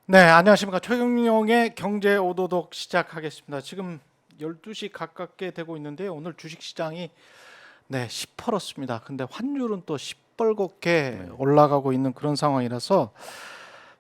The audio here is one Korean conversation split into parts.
네, 안녕하십니까. 최경영의 경제 오도독 시작하겠습니다. 지금 12시 가깝게 되고 있는데요. 오늘 주식시장이 10%습니다. 근데 환율은 또 시뻘겋게 네. 올라가고 있는 그런 상황이라서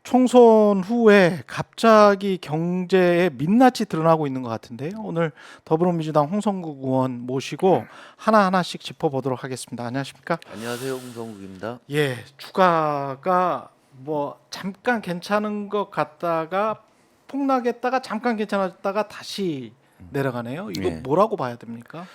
총선 후에 갑자기 경제에 민낯이 드러나고 있는 것 같은데요. 오늘 더불어민주당 홍성국 의원 모시고 하나하나씩 짚어보도록 하겠습니다. 안녕하십니까? 안녕하세요, 홍성국입니다. 예, 주가가 뭐 잠깐 괜찮은 것 같다가 폭락했다가 잠깐 괜찮았다가 다시 내려가네요. 이거 예. 뭐라고 봐야 됩니까?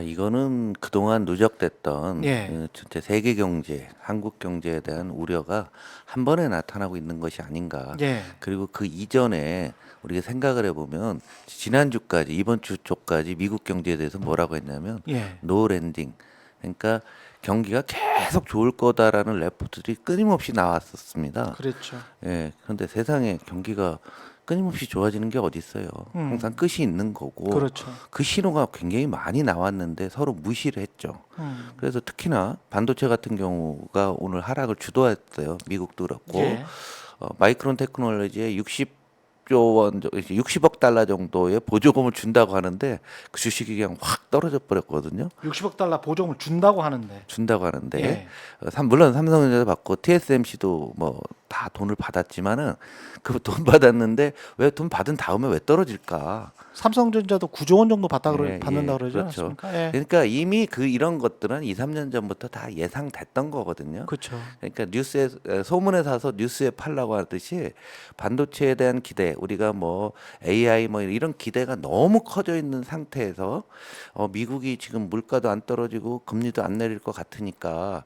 이거는 그동안 누적됐던 예, 전체 세계 경제, 한국 경제에 대한 우려가 한 번에 나타나고 있는 것이 아닌가. 예, 그리고 그 이전에 우리가 생각을 해보면 지난주까지, 이번 주 쪽까지 미국 경제에 대해서 뭐라고 했냐면 예, 노 랜딩. 그러니까 경기가 계속 좋을 거다라는 레포트들이 끊임없이 나왔었습니다. 그랬죠. 예, 그런데 세상에 경기가 끊임없이 좋아지는 게 어디 있어요. 항상 끝이 있는 거고 그렇죠. 그 신호가 굉장히 많이 나왔는데 서로 무시를 했죠. 음, 그래서 특히나 반도체 같은 경우가 오늘 하락을 주도했어요. 미국도 그렇고 예, 마이크론 테크놀로지에 60조 원, 60억 달러 정도의 보조금을 준다고 하는데 그 주식이 그냥 확 떨어져 버렸거든요. 60억 달러 보조금을 준다고 하는데, 준다고 하는데 예, 물론 삼성전자도 받고 TSMC도 뭐 다 돈을 받았지만은 그 돈 받았는데 왜 돈 받은 다음에 왜 떨어질까? 삼성전자도 9조 원 정도 예, 받는다 예, 그러지 그렇죠. 않았습니까? 예, 그러니까 이미 그 이런 것들은 2, 3년 전부터 다 예상됐던 거거든요. 그렇죠. 그러니까 뉴스에 소문에 사서 뉴스에 팔라고 하듯이 반도체에 대한 기대, 우리가 뭐 AI 뭐 이런 기대가 너무 커져 있는 상태에서 미국이 지금 물가도 안 떨어지고 금리도 안 내릴 것 같으니까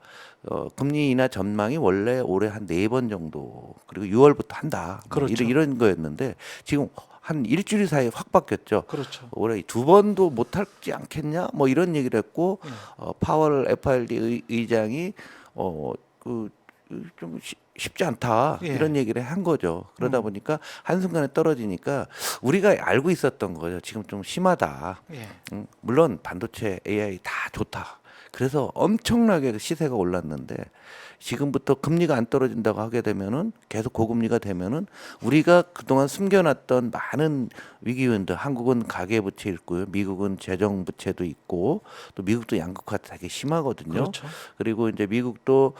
금리 인하 전망이 원래 올해 한 4번 정도 그리고 6월부터 한다. 뭐 그렇죠. 이런 거였는데 지금 한 일주일 사이에 확 바뀌었죠. 그렇죠. 올해 2번도 못하지 않겠냐? 뭐 이런 얘기를 했고 예, 파월 FRD 의장이 그 좀 쉽지 않다 예, 이런 얘기를 한 거죠. 그러다 보니까 한순간에 떨어지니까 우리가 알고 있었던 거죠. 지금 좀 심하다. 예, 물론 반도체 AI 다 좋다. 그래서 엄청나게 시세가 올랐는데 지금부터 금리가 안 떨어진다고 하게 되면은 계속 고금리가 되면은 우리가 그동안 숨겨놨던 많은 위기 요인들, 한국은 가계부채 있고요, 미국은 재정부채도 있고 또 미국도 양극화 되게 심하거든요. 그렇죠. 그리고 이제 미국도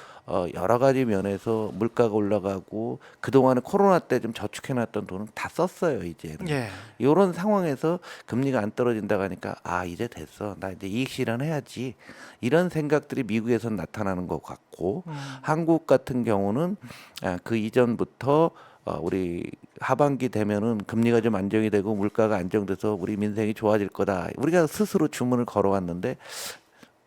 여러 가지 면에서 물가가 올라가고 그동안에 코로나 때 좀 저축해놨던 돈은 다 썼어요 이제는. 예, 이런 상황에서 금리가 안 떨어진다고 하니까 이제 됐어, 나 이제 이익 실현해야지, 이런 생각들이 미국에서 나타나는 것 같고 한국 같은 경우는 그 이전부터 우리 하반기 되면은 금리가 좀 안정이 되고 물가가 안정돼서 우리 민생이 좋아질 거다, 우리가 스스로 주문을 걸어왔는데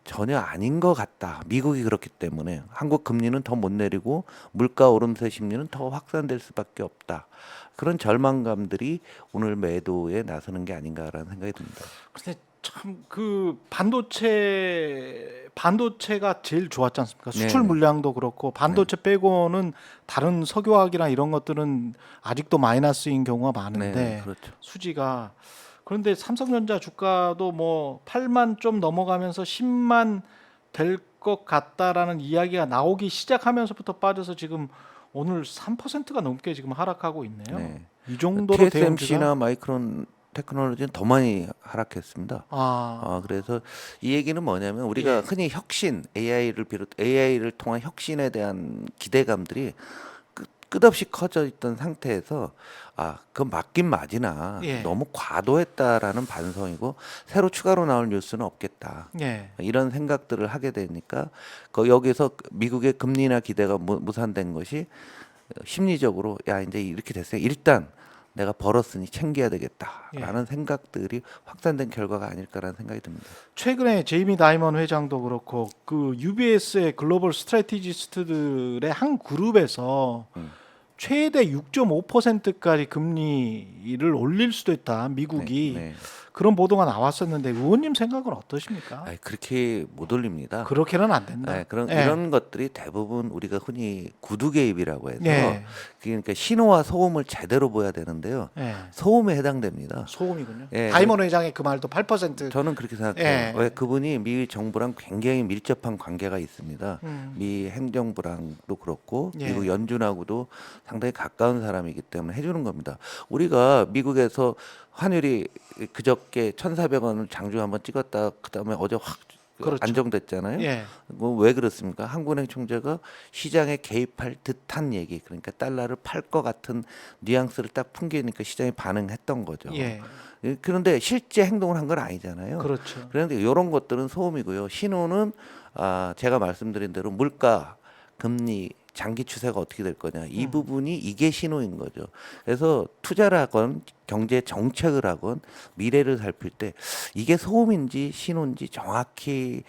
전혀 아닌 것 같다. 미국이 그렇기 때문에 한국 금리는 더 못 내리고 물가 오름세 심리는 더 확산될 수밖에 없다. 그런 절망감들이 오늘 매도에 나서는 게 아닌가라는 생각이 듭니다. 근데 참 그 반도체가 제일 좋았지 않습니까? 수출 네네. 물량도 그렇고 반도체 빼고는 다른 석유화학이나 이런 것들은 아직도 마이너스인 경우가 네네. 많은데 그렇죠. 수지가 그런데 삼성전자 주가도 뭐 8만 좀 넘어가면서 10만 될 것 같다라는 이야기가 나오기 시작하면서부터 빠져서 지금 오늘 3%가 넘게 지금 하락하고 있네요. 네. 이 정도로 대형주가 TSMC나 마이크론 테크놀로지는 더 많이 하락했습니다. 아, 그래서 이 얘기는 뭐냐면 우리가 예, 흔히 혁신, AI를 통한 혁신에 대한 기대감들이 끝없이 커져 있던 상태에서 그건 맞긴 맞으나 예, 너무 과도했다라는 반성이고 새로 추가로 나올 뉴스는 없겠다. 예. 이런 생각들을 하게 되니까 여기서 미국의 금리나 기대가 무산된 것이 심리적으로 야 이제 이렇게 됐어요. 일단 내가 벌었으니 챙겨야 예. 되겠다라는 생각들이 확산된 결과가 아닐까라는 생각이 듭니다. 최근에 제이미 다이먼 회장도 그렇고 그 UBS의 글로벌 스트래티지스트들의 한 그룹에서 음. 최대 6.5%까지 금리를 올릴 수도 있다. 네, 미국이. 네, 그런 보도가 나왔었는데 의원님 생각은 어떠십니까? 아이, 그렇게 못 올립니다. 그렇게는 안 된다. 네, 그런 예. 이런 것들이 대부분 우리가 흔히 구두 개입이라고 해서 예. 그러니까 신호와 소음을 제대로 보여야 되는데요. 예. 소음에 해당됩니다. 소음이군요. 예, 다이먼 회장의 그 말도 8%. 저는 그렇게 생각해요. 예. 왜 그분이 미 정부랑 굉장히 밀접한 관계가 있습니다. 음. 미 행정부랑도 그렇고 예. 미국 연준하고도 상당히 가까운 사람이기 때문에 해주는 겁니다. 우리가 미국에서 환율이 그저께 1,400원을 장중 한번 찍었다 그다음에 어제 확 그렇죠. 안정됐잖아요. 예. 왜 그렇습니까? 한국은행 총재가 시장에 개입할 듯한 얘기, 그러니까 달러를 팔 것 같은 뉘앙스를 딱 풍기니까 시장이 반응했던 거죠. 예. 그런데 실제 행동을 한 건 아니잖아요. 그렇죠. 그런데 이런 것들은 소음이고요. 신호는 제가 말씀드린 대로 물가, 금리, 장기 추세가 어떻게 될 거냐 이 부분이 이게 신호인 거죠. 그래서 투자를 하건 경제 정책을 하건 미래를 살필 때 이게 소음인지 신호인지 정확히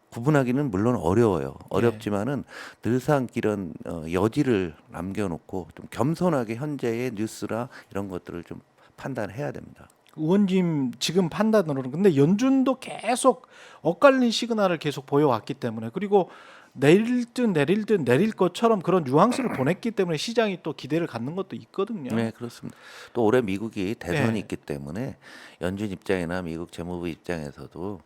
구분하기는 물론 어려워요. 어렵지만은 늘상 이런 여지를 남겨놓고 좀 겸손하게 현재의 뉴스라 이런 것들을 좀 판단해야 됩니다. 의원님 지금 판단으로는 근데 연준도 계속 엇갈린 시그널을 계속 보여왔기 때문에 그리고 내릴 것처럼 그런 뉘앙스를 보냈기 때문에 시장이 또 기대를 갖는 것도 있거든요. 네, 그렇습니다. 또 올해 미국이 대선이 네. 있기 때문에 연준 입장이나 미국 재무부 입장에서도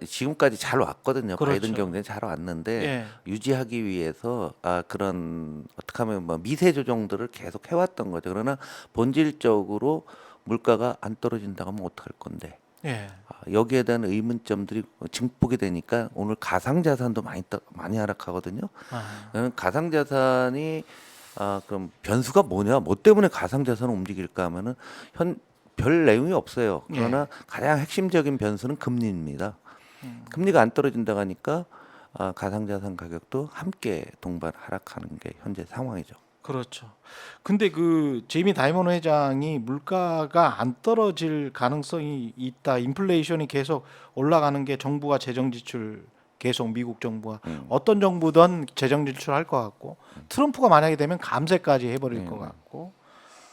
지금까지 잘 왔거든요. 그렇죠. 바이든 경제는 잘 왔는데 예. 유지하기 위해서 그런 어떻게 하면 뭐 미세 조정들을 계속 해왔던 거죠. 그러나 본질적으로 물가가 안 떨어진다고 하면 어떡할 건데 예. 여기에 대한 의문점들이 증폭이 되니까 오늘 가상자산도 많이 하락하거든요. 가상자산이 그럼 변수가 뭐냐? 뭐 때문에 가상자산을 움직일까 하면은 별 내용이 없어요. 그러나 가장 핵심적인 변수는 금리입니다. 금리가 안 떨어진다고 하니까 가상자산 가격도 함께 동반 하락하는 게 현재 상황이죠. 그렇죠. 근데 그 제이미 다이먼 회장이 물가가 안 떨어질 가능성이 있다. 인플레이션이 계속 올라가는 게 정부가 재정 지출 계속 미국 정부가 어떤 정부든 재정 지출할 것 같고 트럼프가 만약에 되면 감세까지 해버릴 것 같고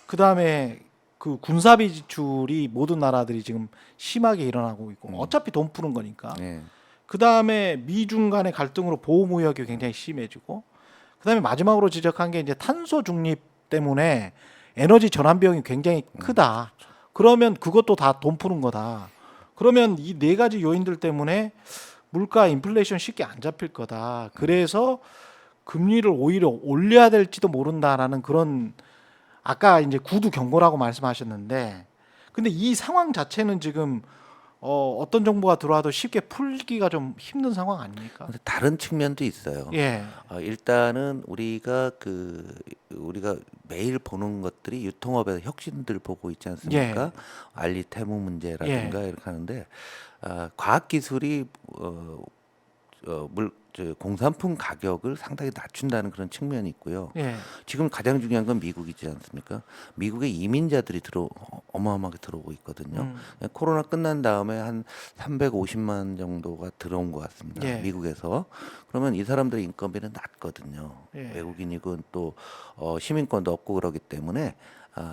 그 다음에 그 군사비 지출이 모든 나라들이 지금 심하게 일어나고 있고 어차피 돈 푸는 거니까 네. 그 다음에 미중 간의 갈등으로 보호 무역이 굉장히 심해지고 그다음에 마지막으로 지적한 게 이제 탄소 중립 때문에 에너지 전환 비용이 굉장히 크다. 그러면 그것도 다 돈 푸는 거다. 그러면 이 네 가지 요인들 때문에 물가 인플레이션 쉽게 안 잡힐 거다. 그래서 금리를 오히려 올려야 될지도 모른다라는 그런 아까 이제 구두 경고라고 말씀하셨는데 근데 이 상황 자체는 지금 어떤 정부가 들어와도 쉽게 풀기가 좀 힘든 상황 아닙니까? 근데 다른 측면도 있어요. 예. 일단은 우리가 매일 보는 것들이 유통업에서 혁신들 보고 있지 않습니까? 알리 테무 문제라든가 이렇게 하는데 과학 기술이 공산품 가격을 상당히 낮춘다는 그런 측면이 있고요. 예. 지금 가장 중요한 건 미국이지 않습니까? 미국에 이민자들이 어마어마하게 들어오고 있거든요. 코로나 끝난 다음에 한 350만 정도가 들어온 것 같습니다. 예. 미국에서. 그러면 이 사람들의 인건비는 낮거든요. 예. 외국인이건 또 시민권도 없고 그러기 때문에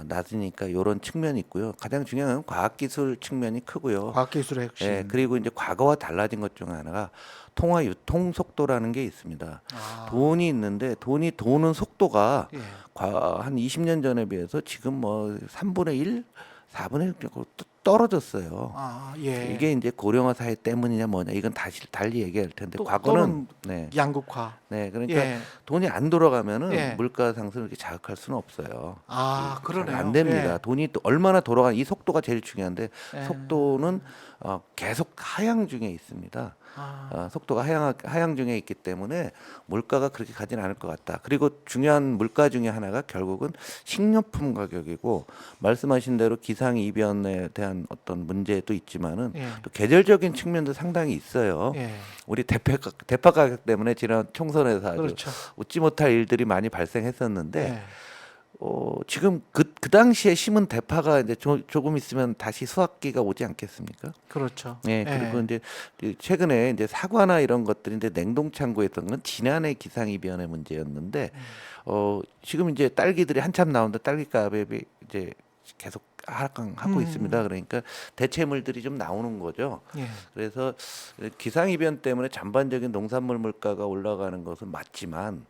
낮으니까 이런 측면이 있고요. 가장 중요한 건 과학기술 측면이 크고요. 과학기술의 혁신. 예, 그리고 이제 과거와 달라진 것 중 하나가 통화 유통 속도라는 게 있습니다. 돈이 있는데 돈이 도는 속도가 예. 한 20년 전에 비해서 지금 뭐 3분의 1, 4분의 1 정도 떨어졌어요. 예. 이게 이제 고령화 사회 때문이냐 뭐냐 이건 다시 달리 얘기할 텐데 과거는 또는 양극화. 네, 그러니까 예. 돈이 안 돌아가면은 예. 물가 상승을 이렇게 자극할 수는 없어요. 그러네요. 안 됩니다. 예. 돈이 또 얼마나 돌아가 이 속도가 제일 중요한데 예. 속도는 계속 하향 중에 있습니다. 속도가 하향 중에 있기 때문에 물가가 그렇게 가진 않을 것 같다. 그리고 중요한 물가 중에 하나가 결국은 식료품 가격이고 말씀하신 대로 기상이변에 대한 어떤 문제도 있지만은 예. 또 계절적인 측면도 상당히 있어요. 예. 우리 대파 가격 때문에 지난 총선에서 아주 그렇죠. 웃지 못할 일들이 많이 발생했었는데 예. 지금 그 당시에 심은 대파가 이제 조금 있으면 다시 수확기가 오지 않겠습니까? 그렇죠. 네, 그리고 이제 최근에 이제 사과나 이런 것들이 이제 냉동 창고에 있던 건 지난해 기상이변의 문제였는데 지금 이제 딸기들이 한참 나오는데 딸기 가격이 이제 계속 하락하고 있습니다. 그러니까 대체물들이 좀 나오는 거죠. 예. 그래서 기상 이변 때문에 전반적인 농산물 물가가 올라가는 것은 맞지만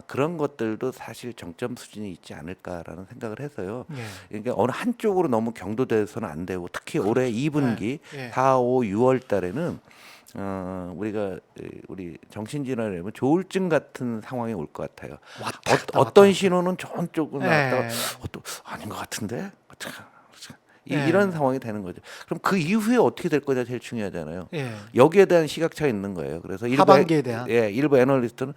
그런 것들도 사실 정점 수준이 있지 않을까라는 생각을 해서요. 예. 그러니까 어느 한쪽으로 너무 경도돼서는 안 되고 특히 올해 2분기 예. 예. 4, 5, 6월 달에는 우리가 우리 정신질환을 하면 조울증 같은 상황이 올 것 같아요. 왔다 갔다 어떤 왔다 신호는 좋은 쪽으로 예. 나왔다가 또 아닌 것 같은데 예. 이런 상황이 되는 거죠. 그럼 그 이후에 어떻게 될 거냐 제일 중요하잖아요. 예. 여기에 대한 시각차가 있는 거예요. 그래서 하반기에 대한. 일부 애널리스트는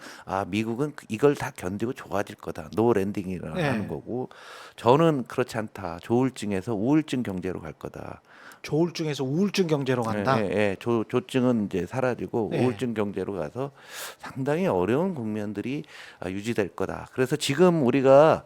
미국은 이걸 다 견디고 좋아질 거다. 노 랜딩이라는 예. 하는 거고 저는 그렇지 않다. 조울증에서 우울증 경제로 갈 거다. 조울증에서 우울증 경제로 간다. 조증은 이제 사라지고 예. 우울증 경제로 가서 상당히 어려운 국면들이 유지될 거다. 그래서 지금 우리가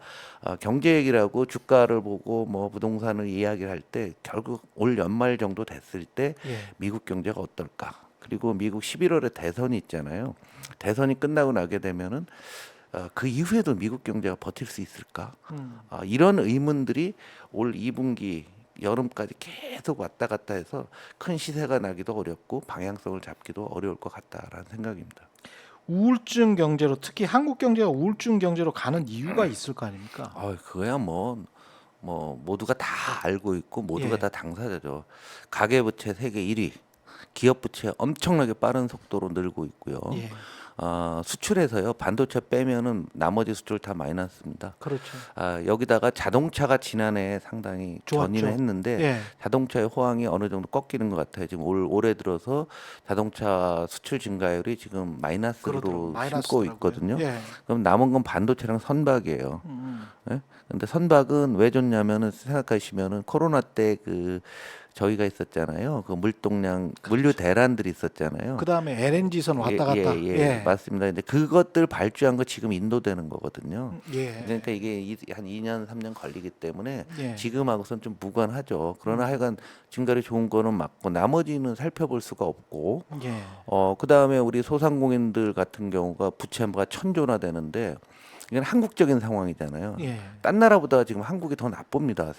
경제 얘기를 하고 주가를 보고 뭐 부동산을 이야기를 할 때 결국 올 연말 정도 됐을 때 예. 미국 경제가 어떨까? 그리고 미국 11월에 대선이 있잖아요. 대선이 끝나고 나게 되면은 그 이후에도 미국 경제가 버틸 수 있을까? 이런 의문들이 올 2분기 여름까지 계속 왔다 갔다 해서 큰 시세가 나기도 어렵고 방향성을 잡기도 어려울 것 같다라는 생각입니다. 우울증 경제로 특히 한국 경제가 우울증 경제로 가는 이유가 있을 거 아닙니까? 그거야 뭐 모두가 다 알고 있고 모두가 예. 다 당사자죠. 가계부채 세계 1위, 기업부채 엄청나게 빠른 속도로 늘고 있고요. 예. 수출에서요 반도체 빼면은 나머지 수출 다 마이너스입니다. 그렇죠. 여기다가 자동차가 지난해 상당히 좋았죠. 전이는 했는데 예. 자동차의 호황이 어느 정도 꺾이는 것 같아요. 지금 올해 들어서 자동차 수출 증가율이 지금 마이너스로 심고 마이너스더라고요. 있거든요. 예. 그럼 남은 건 반도체랑 선박이에요. 예? 근데 선박은 왜 좋냐면은 생각하시면은 코로나 때 저희가 있었잖아요. 그 물동량 물류 대란들이 있었잖아요. 그다음에 LNG선 왔다 갔다. 예, 맞습니다. 근데 그것들 발주한 거 지금 인도되는 거거든요. 예. 그러니까 이게 한 2년, 3년 걸리기 때문에 예. 지금하고선 좀 무관하죠. 그러나 하여간 증가율이 좋은 거는 맞고 나머지는 살펴볼 수가 없고 예. 그다음에 우리 소상공인들 같은 경우가 부채가 천조나 되는데 이건 한국적인 상황이잖아요. 예. 딴 나라보다 지금 한국이 더 나쁩니다.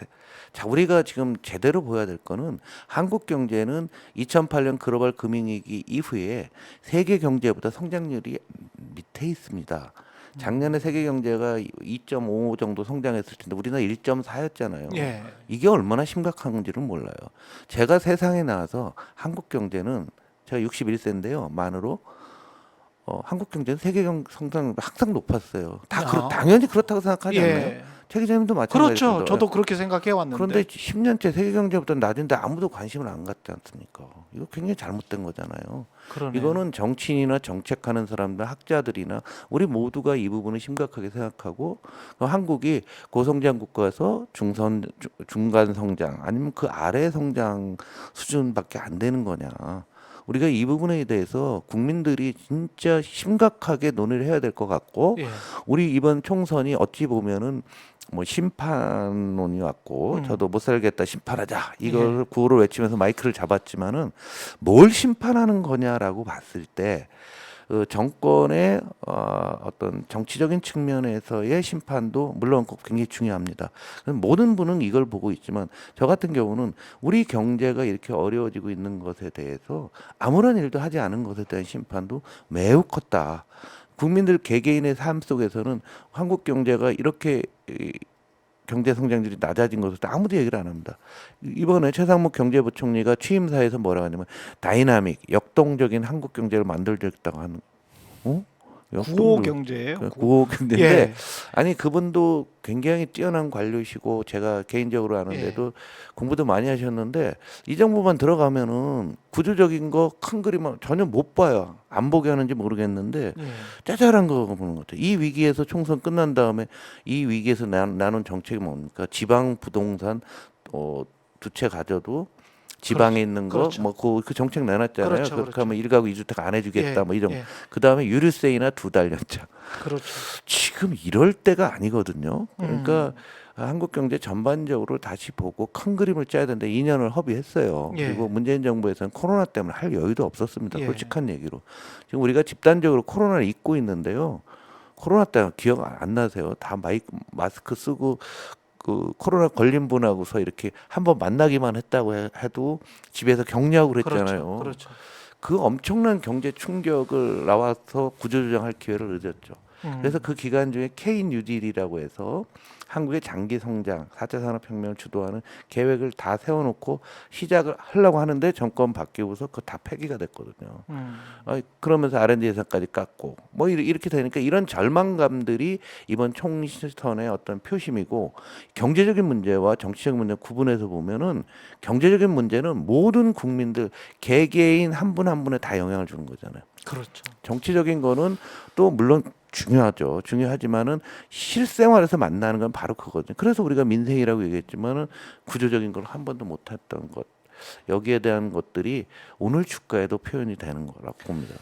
자, 우리가 지금 제대로 보여야 될 거는 한국 경제는 2008년 글로벌 금융위기 이후에 세계 경제보다 성장률이 밑에 있습니다. 작년에 세계 경제가 2.5 정도 성장했을 텐데 우리나라 1.4였잖아요. 예. 이게 얼마나 심각한지는 몰라요. 제가 세상에 나와서 한국 경제는 제가 61세인데요. 만으로 한국 경제는 세계 성장률 항상 높았어요. 당연히 그렇다고 생각하지 않나요? 예. 최 기자님도 마찬가지죠. 그렇죠. 저도 그렇게 생각해 왔는데. 그런데 10년째 세계 경제보다 낮은데 아무도 관심을 안 갖지 않습니까? 이거 굉장히 잘못된 거잖아요. 그러네. 이거는 정치인이나 정책하는 사람들, 학자들이나 우리 모두가 이 부분을 심각하게 생각하고 한국이 고성장 국가에서 중간 성장 아니면 그 아래 성장 수준밖에 안 되는 거냐. 우리가 이 부분에 대해서 국민들이 진짜 심각하게 논의를 해야 될 것 같고 예. 우리 이번 총선이 어찌 보면은 뭐 심판론이 왔고 저도 못 살겠다 심판하자 이걸 구호를 외치면서 마이크를 잡았지만은 뭘 심판하는 거냐라고 봤을 때 정권의 어떤 정치적인 측면에서의 심판도 물론 굉장히 중요합니다. 모든 분은 이걸 보고 있지만 저 같은 경우는 우리 경제가 이렇게 어려워지고 있는 것에 대해서 아무런 일도 하지 않은 것에 대한 심판도 매우 컸다. 국민들 개개인의 삶 속에서는 한국 경제가 이렇게 경제 성장률이 낮아진 것을 아무도 얘기를 안 합니다. 이번에 최상목 경제부총리가 취임사에서 뭐라고 하냐면 다이나믹, 역동적인 한국 경제를 만들겠다고 하는 구호 경제예요. 구호 경제인데 예. 아니 그분도 굉장히 뛰어난 관료시고 제가 개인적으로 아는데도 공부도 많이 하셨는데 이 정부만 들어가면은 구조적인 거 큰 그림은 전혀 못 봐요. 안 보게 하는지 모르겠는데 짜잘한 거 보는 것 같아요. 이 위기에서 총선 끝난 다음에 이 위기에서 나눈 정책이 뭡니까? 지방 부동산 두 채 가져도 지방에 있는 거 그렇죠. 뭐 그 정책 내놨잖아요. 그렇죠, 그렇게 그렇죠. 하면 1가구 2주택 안 해주겠다 예, 뭐 이런. 예. 그 다음에 유류세이나 2달 연장. 그렇죠. 지금 이럴 때가 아니거든요. 그러니까 한국 경제 전반적으로 다시 보고 큰 그림을 짜야 되는데 2년을 허비했어요. 예. 그리고 문재인 정부에서는 코로나 때문에 할 여유도 없었습니다. 예. 솔직한 얘기로. 지금 우리가 집단적으로 코로나를 잊고 있는데요. 코로나 때 기억 안 나세요? 다 마스크 쓰고 그 코로나 걸린 분하고서 이렇게 한번 만나기만 했다고 해도 집에서 격리하고 그랬잖아요. 그렇죠. 그 엄청난 경제 충격을 나와서 구조조정할 기회를 얻었죠. 그래서 그 기간 중에 K 뉴딜이라고 해서 한국의 장기 성장, 4차 산업혁명을 주도하는 계획을 다 세워놓고 시작을 하려고 하는데 정권 바뀌고서 그거 다 폐기가 됐거든요. 그러면서 R&D 예산까지 깎고 뭐 이렇게 되니까 이런 절망감들이 이번 총선의 어떤 표심이고 경제적인 문제와 정치적 문제 구분해서 보면은 경제적인 문제는 모든 국민들 개개인 한 분 한 분에 다 영향을 주는 거잖아요. 그렇죠. 정치적인 거는 또 물론 중요하죠. 중요하지만은 실생활에서 만나는 건 바로 그거든요. 그래서 우리가 민생이라고 얘기했지만은 구조적인 걸 한 번도 못했던 것 여기에 대한 것들이 오늘 주가에도 표현이 되는 거라고 봅니다.